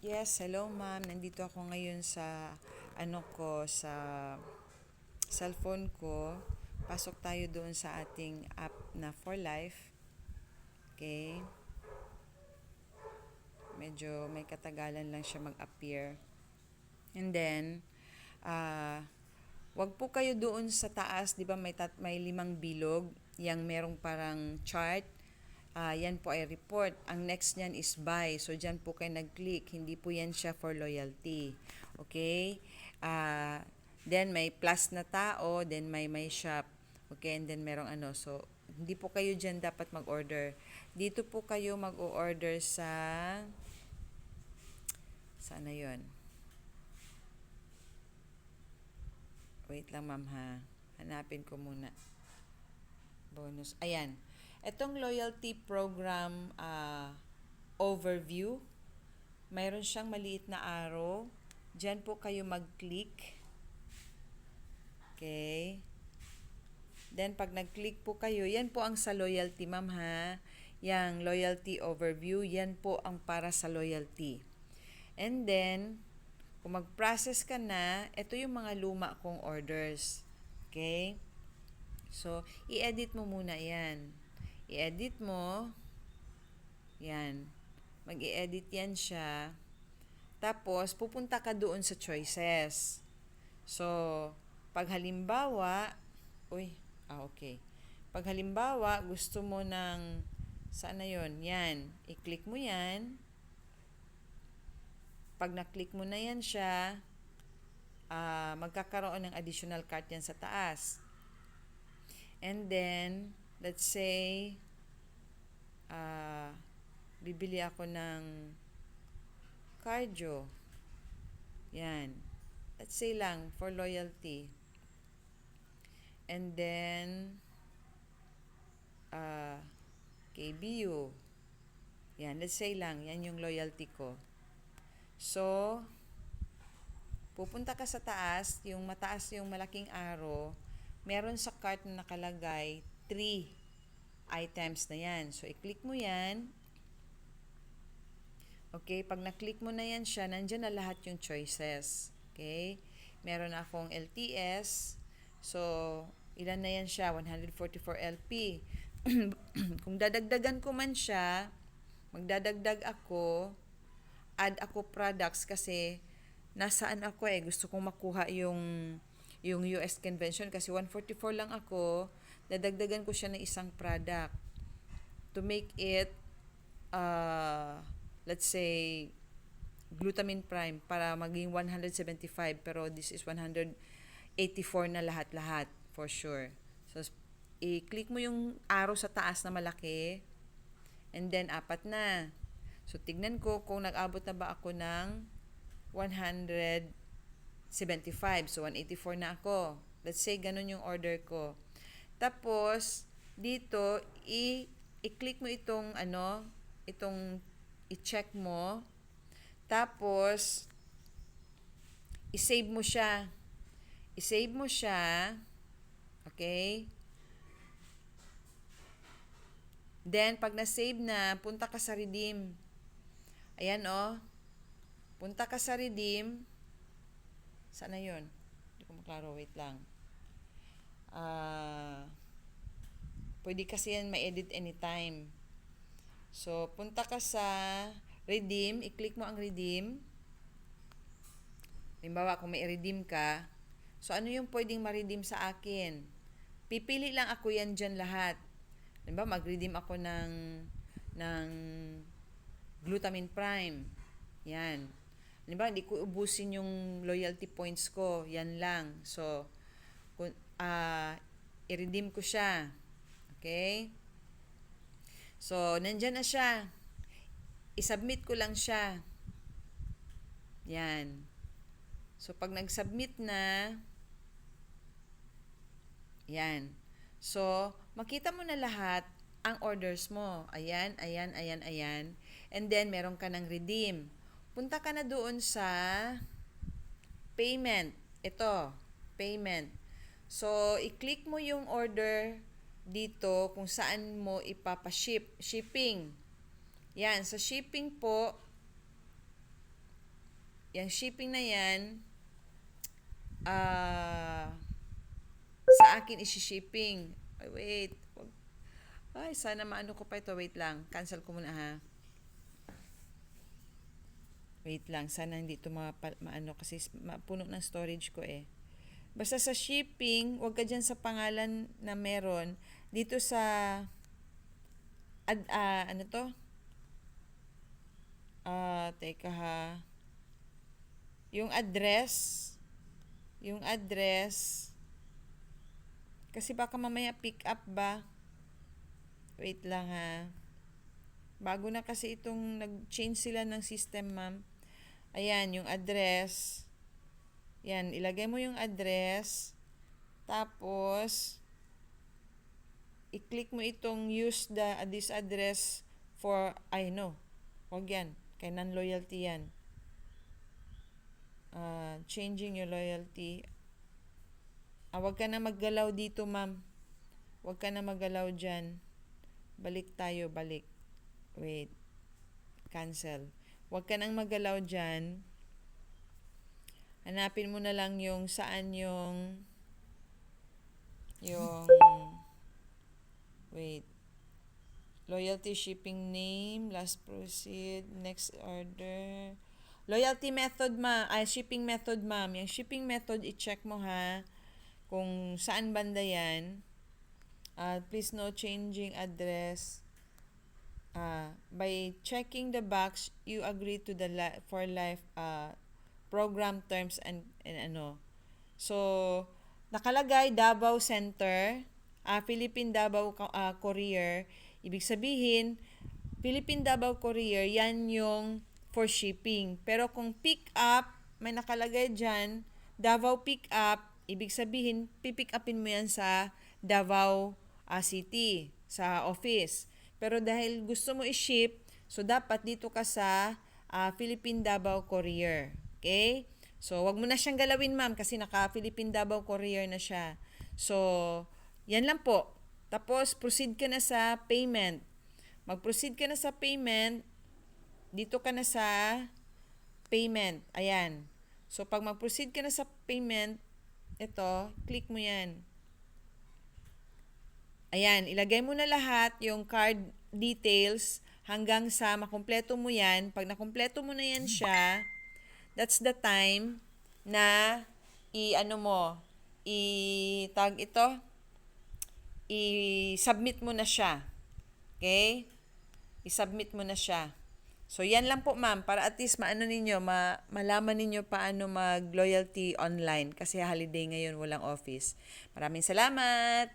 Yes, hello ma'am. Nandito ako ngayon sa sa cellphone ko. Pasok tayo doon sa ating app na For Life. Okay? Medyo may katagalan lang siya mag-appear. And then, ah wag po kayo doon sa taas, 'di ba may limang bilog, yang merong parang chart. Yan po ay report. Ang next niyan is buy. So, dyan po kayo nag-click. Hindi po yan siya for loyalty. Okay? Then, may plus na tao. Then, may shop. Okay? And then, merong ano. So, hindi po kayo dyan dapat mag-order. Dito po kayo mag-order sa... Saan na yun? Wait lang, ma'am, ha? Hanapin ko muna. Bonus. Ayan. Itong loyalty program overview, mayroon siyang maliit na arrow. Diyan po kayo mag-click. Okay. Then, pag nag-click po kayo, yan po ang sa loyalty, ma'am, ha? Yang loyalty overview, yan po ang para sa loyalty. And then, kung mag-process ka na, ito yung mga luma kong orders. Okay? So, i-edit mo muna yan. I-edit mo. Yan. Mag-i-edit yan siya. Tapos, pupunta ka doon sa choices. So, pag halimbawa, okay. Pag halimbawa, gusto mo ng, saan na yun? Yan. I-click mo yan. Pag na-click mo na yan siya, magkakaroon ng additional cart yan sa taas. And then, let's say, bibili ako ng cardio. Yan. Let's say lang, for loyalty. And then, KBU. Yan, let's say lang, yan yung loyalty ko. So, pupunta ka sa taas, yung mataas yung malaking arrow, meron sa cart na nakalagay 3 items na yan. So, i-click mo yan. Okay, pag na-click mo na yan siya, nandyan na lahat yung choices. Okay, meron akong LTS. So, ilan na yan siya? 144 LP. Kung dadagdagan ko man siya, magdadagdag ako, add ako products kasi nasaan ako gusto kong makuha yung US convention kasi 144 lang ako, dadagdagan ko siya ng isang product to make it let's say glutamine prime para maging 175 pero this is 184 na lahat-lahat for sure. So i-click mo yung arrow sa taas na malaki and then 4 na. So tignan ko kung nag-abot na ba ako ng 175. So 184 na ako. Let's say ganun yung order ko. Tapos dito i-click mo itong i-check mo. Tapos i-save mo siya. I-save mo siya. Okay? Then, pag na-save na, punta ka sa redeem. Ayan, punta ka sa redeem. Saan na yun? Hindi ko maklaro. Wait lang. Pwede kasi yan ma-edit anytime. So, punta ka sa redeem. I-click mo ang redeem. Halimbawa, kung may i-redeem ka, so ano yung pwedeng ma-redeem sa akin? Pipili lang ako yan dyan lahat. Halimbawa, mag-redeem ako ng glutamine prime. Yan. Halimbawa, hindi ko ubusin yung loyalty points ko. Yan lang. So, i-redeem ko siya. Okay? So, nandyan na siya. I-submit ko lang siya. Yan. So, pag nag-submit na, yan. So, makita mo na lahat ang orders mo. Ayan, ayan, ayan, ayan. And then, meron ka ng redeem. Punta ka na doon sa payment. Ito, payment. So, i-click mo yung order dito kung saan mo ipapaship. Shipping. Yan, sa shipping po, yung shipping na yan, sa akin isi-shipping. Ay, wait. Ay, sana maano ko pa ito. Wait lang. Cancel ko muna ha. Wait lang. Sana hindi ito maano kasi puno ng storage ko eh. Basta sa shipping, wag ka dyan sa pangalan na meron. Dito sa, ano to? Teka ha. Yung address, kasi baka mamaya pick up ba? Wait lang ha. Bago na kasi itong nag-change sila ng system, ma'am. Ayan, yung address. Yan, ilagay mo yung address. Tapos, i-click mo itong use this address for, wag yan. Kay non-loyalty yan. Changing your loyalty. Wag ka na maggalaw dito, ma'am. Wag ka na maggalaw dyan. Balik tayo, balik. Wait. Cancel. Wag ka nang maggalaw dyan. Hanapin mo na lang yung saan yung wait. Loyalty shipping name, last proceed, next order. Loyalty method, shipping method, ma'am. Yung shipping method, i-check mo ha. Kung saan banda yan. Please no changing address. By checking the box, you agree to the for life program terms and ano. So, nakalagay Davao Center, Philippine Davao Courier. Ibig sabihin, Philippine Davao Courier, yan yung for shipping. Pero kung pick up, may nakalagay dyan, Davao pick up, ibig sabihin, pipick upin mo yan sa Davao City, sa office. Pero dahil gusto mo i-ship, so dapat dito ka sa Philippine Davao Courier. Okay? So, wag mo na siyang galawin, ma'am, kasi naka-Philippine Davao Courier na siya. So, yan lang po. Tapos, proceed ka na sa payment. Mag-proceed ka na sa payment. Dito ka na sa payment. Ayan. So, pag mag-proceed ka na sa payment, ito, click mo yan. Ayan, ilagay mo na lahat yung card details hanggang sa makumpleto mo yan. Pag nakumpleto mo na yan siya, that's the time na i-submit mo na siya. Okay? I-submit mo na siya. So, yan lang po, ma'am, para at least malaman ninyo paano mag-loyalty online kasi holiday ngayon, walang office. Maraming salamat!